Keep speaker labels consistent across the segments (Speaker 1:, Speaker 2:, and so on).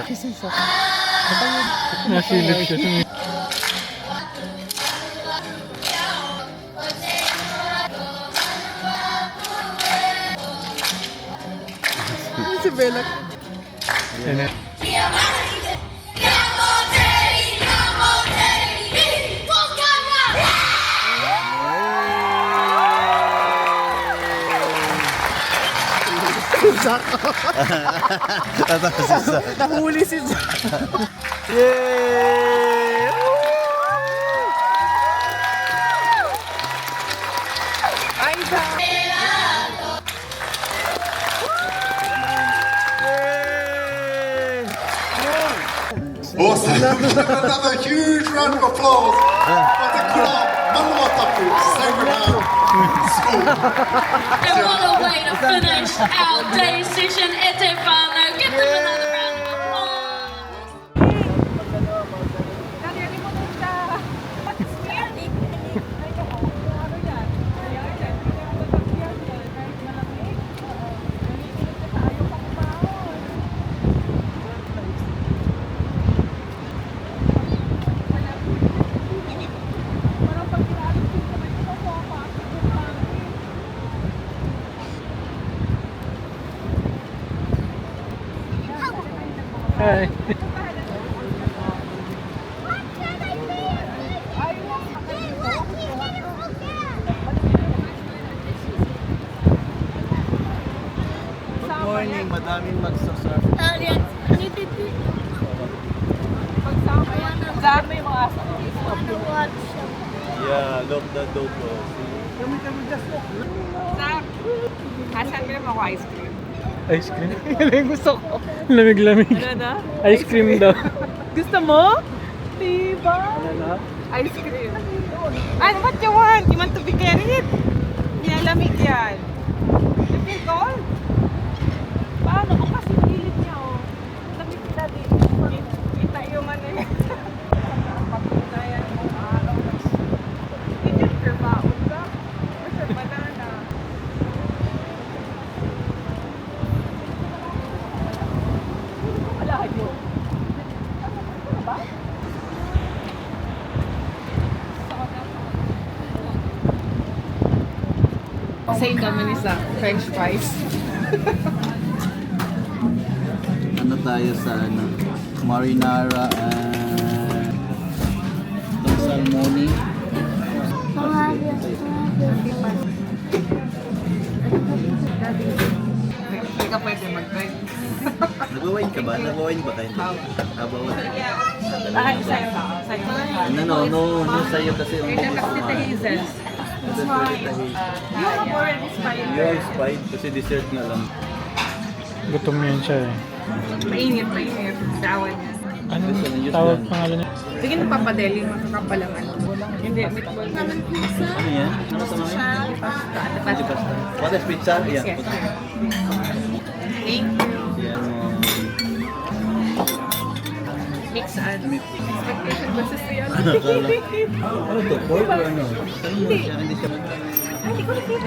Speaker 1: siya.
Speaker 2: Nasilip siya.
Speaker 3: Si Bella.
Speaker 2: Yan.
Speaker 3: Zach.
Speaker 1: Tatawa si Zach.
Speaker 3: Nahuli si Zach.
Speaker 1: Yay!
Speaker 3: Ay, Zach.
Speaker 4: Awesome. Another huge round of applause for the club. Manawataku Second School.
Speaker 5: And what a way to finish our day session at Tefano. Give them another round of applause.
Speaker 2: Hi.
Speaker 1: Good morning, madaming magsasurf.
Speaker 3: Zach, may mga aso.
Speaker 1: Yeah, look the dog.
Speaker 3: Zach, asan mo naman ako ice cream?
Speaker 2: Ice cream?
Speaker 3: Yan yung gusto ko.
Speaker 2: Lamig-lamig.
Speaker 3: Ano na?
Speaker 2: Ice cream daw.
Speaker 3: Gusto mo? Diba?
Speaker 2: Ano na?
Speaker 3: Ice cream. Ano, what you want? You want to be carried? Nilalamig yan. You feel cold? Paano? Kung kasi pilit niya, oh. Lamig kita din. Kita yung ano yan. Patunayan mong araw. Hindi yung perbaon ka. Basta banana. Malayo. Ano ba? Same naman isa, French fries.
Speaker 1: Ano tayo sa ano? Marinara and itong salmoni.
Speaker 3: Hindi ka pwede mag-try.
Speaker 1: Nagwawain ka ba? Nagwawain ba kayo? Nabawain.
Speaker 3: Sa'yo ba? Sa'yo ba?
Speaker 1: No, sa'yo kasi.
Speaker 3: Kasi the Hazel.
Speaker 1: It's fine.
Speaker 3: You have already spied.
Speaker 1: You're spied kasi dessert nga lang.
Speaker 2: Gutom yan siya eh.
Speaker 3: Mainit. Dawan niya.
Speaker 2: Ano
Speaker 1: Gusto niyo
Speaker 2: tawag
Speaker 1: yan?
Speaker 2: pangalan niya?
Speaker 3: Sige na papadeli, makakapalang ano. Hindi, meatball.
Speaker 1: Ano yan? Ano sa mga yan? Hindi pasta. What is pizza? Yeah.
Speaker 3: Yes. Thank you.
Speaker 1: Yeah.
Speaker 3: Mix and expectation versus reality.
Speaker 1: Ano to? Pork or ano? Hindi siya.
Speaker 3: Hindi ko nakita.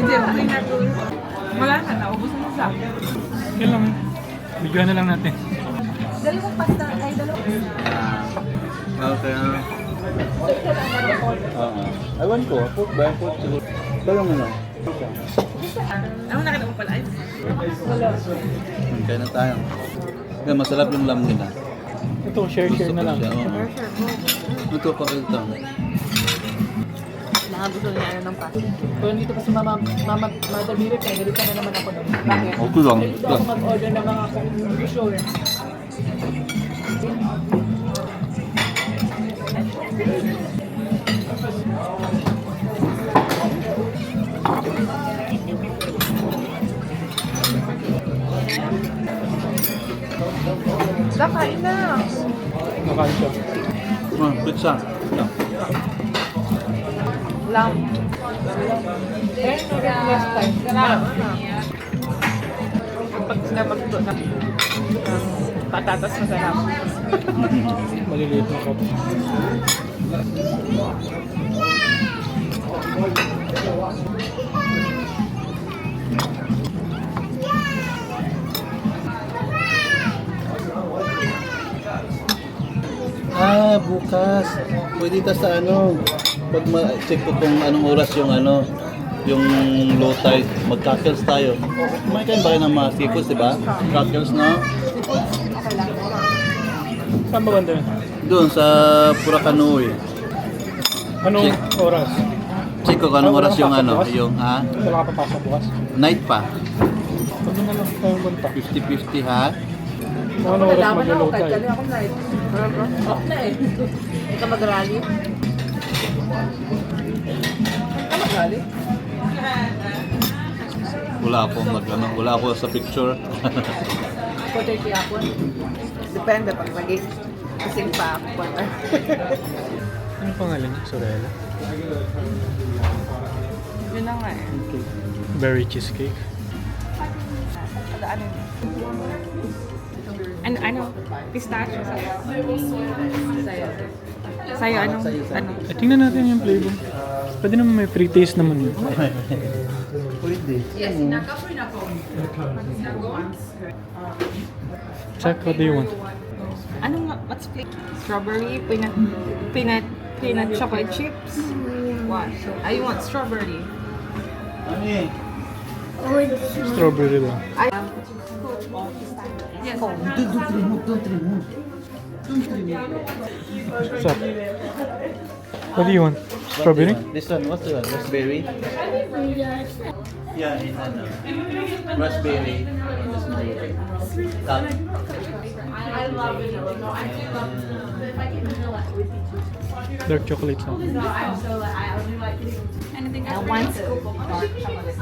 Speaker 3: Hindi, okay na to. Wala na, naubos na sa akin.
Speaker 2: Yan lang. Bigyan na lang natin.
Speaker 3: Dalawang pasta, ay dalawang.
Speaker 1: Okay. Ewan ko. Pork ba? Pork siguro. Talong ano?
Speaker 3: Ano nakita mo pala?
Speaker 1: Kaya na tayo. Kaya masarap yung lam nila.
Speaker 2: Ito, share na lang.
Speaker 1: Ito pa ito.
Speaker 3: Mga gusto niya ano ng pasta. Pero dito kasi Mother Mary, kaya nalita na naman ako doon. Bakit?
Speaker 1: Okay lang.
Speaker 3: Dito ako mag-order ng mga usual. Kain na.
Speaker 2: Nakain siya.
Speaker 1: Pizza. Ito.
Speaker 3: Lamb. Next time. Pag sila magluto ng patatas masarap.
Speaker 2: Maliliit na ko.
Speaker 1: bukas. Pwede ta sa ano, pag ma-check ko kung anong oras yung ano, yung low tide, mag-cocktails tayo. Kumain kayo ba kayo ng mga seafoods, di ba? Cocktails na.
Speaker 2: Saan ba banda yun?
Speaker 1: Doon sa Puracanoe.
Speaker 2: Anong oras?
Speaker 1: Check ko kung anong
Speaker 2: Ah,
Speaker 1: oras
Speaker 2: walang
Speaker 1: yung
Speaker 2: pasok
Speaker 1: ano,
Speaker 2: bukas?
Speaker 1: yung ha?
Speaker 2: Wala ka papasok bukas?
Speaker 1: Night pa.
Speaker 2: Pag na lang tayo punta.
Speaker 1: 50-50 ha?
Speaker 2: Ano oras mag-low tide?
Speaker 1: Wala akong ano, wala ako sa picture.
Speaker 3: Depende pag naging kasing pa ako.
Speaker 2: Ano pangalan niya? Sorella?
Speaker 3: Yun na nga eh.
Speaker 2: Berry cheesecake.
Speaker 3: Ano? Pistachio sa'yo. Sa'yo, ano? Ano?
Speaker 2: Tingnan natin yung flavor. Pwede naman may free taste naman yun.
Speaker 1: Pwede.
Speaker 2: Chuck, what do you want?
Speaker 3: Ano nga? What's flavor? Strawberry, peanut chocolate chips. What? I want strawberry.
Speaker 1: Ano eh?
Speaker 2: Strawberry lang.
Speaker 3: Yes.
Speaker 1: Don't remove.
Speaker 2: What's up? What do you want? Strawberry?
Speaker 1: This one, what's the one? Raspberry? Yeah, in ano. Raspberry. Cup.
Speaker 2: Dark chocolate lang.
Speaker 3: Anything else? One scoop of dark chocolate.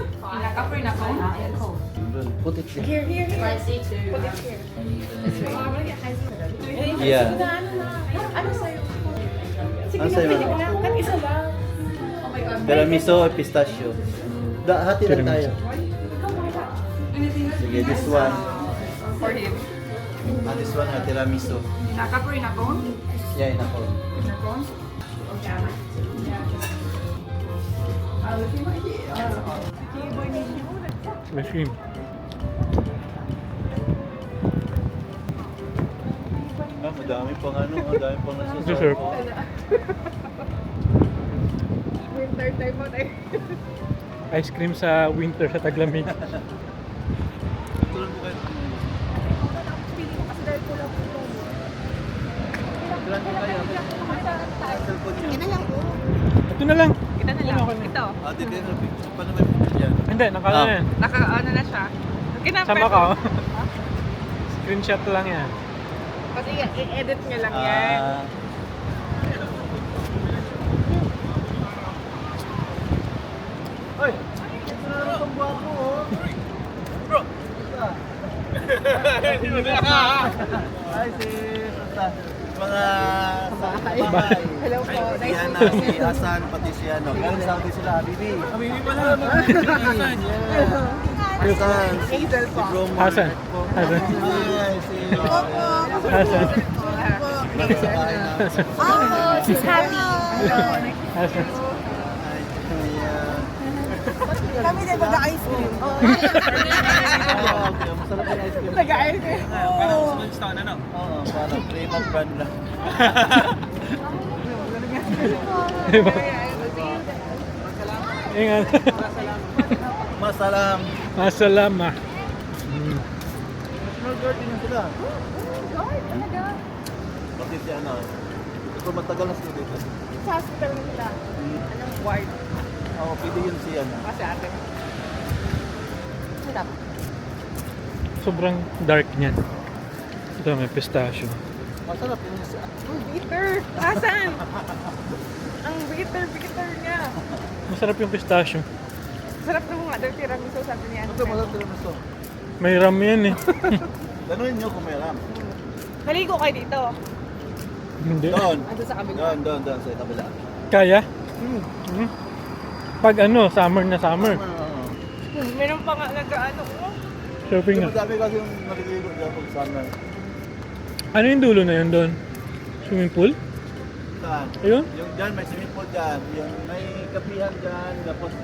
Speaker 1: Doon. Put it there.
Speaker 3: Here.
Speaker 5: Put it here.
Speaker 1: Yeah.
Speaker 3: Ano sa'yo? Sige
Speaker 1: Ano
Speaker 3: na,
Speaker 1: sa'yo?
Speaker 3: pili ka lang. Kan-isa lang.
Speaker 1: Tiramisu o pistachio? Hati lang tayo. Sige, this one.
Speaker 3: For him.
Speaker 1: This one, tiramisu.
Speaker 3: Naka-pre na cone?
Speaker 1: Yeah, inako.
Speaker 3: Na cone?
Speaker 2: Ice cream.
Speaker 1: Madami pang ano, madami pang nasusurf.
Speaker 2: Dessert.
Speaker 3: Winter time mo tayo.
Speaker 2: Ice cream sa winter sa taglamig.
Speaker 1: Tulad mo kayo. Tulad mo kayo. Cellphone niyo.
Speaker 2: Ito na lang.
Speaker 3: Ito na lang. Ito.
Speaker 1: Ate, paano may picture yan?
Speaker 2: Hindi, nakala na yan.
Speaker 3: Naka-ano na siya.
Speaker 2: Sama ka. Oh. Screenshot lang yan.
Speaker 3: Kasi i-edit niya lang yan.
Speaker 1: Oy! Ito na lang ang buha ko, oh. Bro! Hi, sis! Basta, mga bahay.
Speaker 3: Hello po.
Speaker 1: Si
Speaker 3: Nice
Speaker 1: Hana,
Speaker 3: to meet
Speaker 1: si
Speaker 3: you.
Speaker 1: Hasan, pati si ano. Galing sabi sila, Habibi. Habibi pala. Hasan.
Speaker 3: Hazel
Speaker 1: Si
Speaker 3: po.
Speaker 1: Bromo.
Speaker 2: Hasan. Hasan.
Speaker 1: Hi, si...
Speaker 2: Hasan.
Speaker 3: Oh, she's happy.
Speaker 2: Hasan.
Speaker 3: Kami din mag-ice cream.
Speaker 1: Masarap yung ice cream.
Speaker 3: Nag-ice cream.
Speaker 1: Oo, parang cream of brand lang.
Speaker 2: Diba? Ingat.
Speaker 1: Masalam.
Speaker 2: Masalama.
Speaker 1: Nag-guard din sila. Pati si ano. Ito matagal na sila dito.
Speaker 3: Sa hospital na sila. Anong ward?
Speaker 1: Oo, pwede yun si ano.
Speaker 3: Kasi ate. Sarap.
Speaker 2: Sobrang dark niyan. Ito may pistachio.
Speaker 1: Masarap yun si
Speaker 3: Ang bitter. Asan? Ang bitter niya.
Speaker 2: Masarap yung pistachio.
Speaker 3: Sarap na mga daw tiramisu sabi niya.
Speaker 1: Ito, masarap din ito.
Speaker 2: May ram yan eh.
Speaker 1: Ganunin nyo kung may ram.
Speaker 3: Naligo kayo dito.
Speaker 2: Hindi.
Speaker 1: Doon.
Speaker 3: Ando sa kabila.
Speaker 1: Doon, sa kabila.
Speaker 2: Kaya? Pag ano, summer na summer.
Speaker 3: Meron pa nga nag-ano ko.
Speaker 2: Shopping na.
Speaker 1: Madami kasi yung naliligo dyan pag summer.
Speaker 2: Ano yung dulo na yun doon? Swimming pool?
Speaker 1: Saan?
Speaker 2: Ayun?
Speaker 1: Yung dyan, may swimming pool dyan. Yung may kapihan dyan. Tapos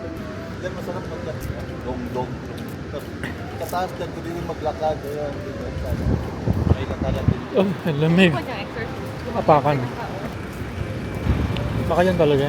Speaker 1: dyan masarap mag-dong-dong. Tapos kataas dyan, pwede din maglakad. Ayun, dito. May lakaran din.
Speaker 2: Oh, lamig.
Speaker 3: Ano yung exercise?
Speaker 2: Apakan. Baka yan talaga.